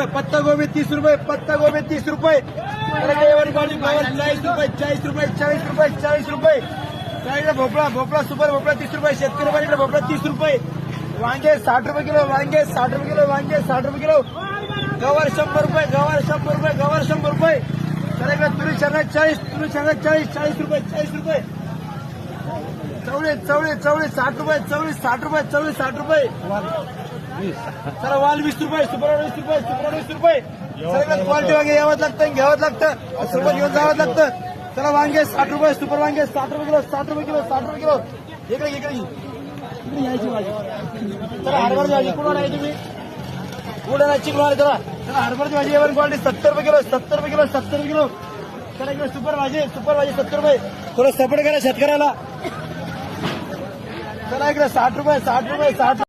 पत्ता गोबी 30 रुपये, पत्ता गोबी 30 रुपये, 40 रुपये, 40 रुपये, 40 रुपये, 40 रुपये. भोपळा भोपळा सुपर भोपळा 30 रुपये, शेतकरी बाईकडे भोपळा 30 रुपये, वांगे 60 रुपये किलो, वांगे 60 रुपये किलो, वांगे 60 रुपये किलो, गवार 100 रुपये, गवार 100 रुपये, गवार 100 रुपये. त्याला तुरी शंगा 40, तुरी शंगा 40, 40 रुपये, 40 रुपये. चवळी चवळी चवळी 60 रुपये, चवळी 60 रुपये, चवळी 60 रुपये. चला वाल 20 रुपये, सुपर 20 रुपये, सुपर 20 रुपये. सगळ्यात क्वालिटी वांगे यावंच लागतं, घ्यावंच लागतं, सुपर घेऊन जावंच लागतं. चला वांगे 60 रुपये, सुपर वांगे 60 रुपये किलो, 60 रुपये किलो, 60 रुपये किलो. इकडे इकडे यायची भाजी. चला हरभराची भाजी कुठून आहे तुम्ही? कुठे चिकन आले चला. चला हरभराची भाजी एवढी क्वालिटी 70 रुपये किलो, 70 रुपये किलो, 70 रुपये किलो. चला इकडे सुपर भाजी 70 रुपये. थोडं सपोर्ट करा शेतकऱ्याला. चला इकडे 60 रुपये, 60 रुपये, 60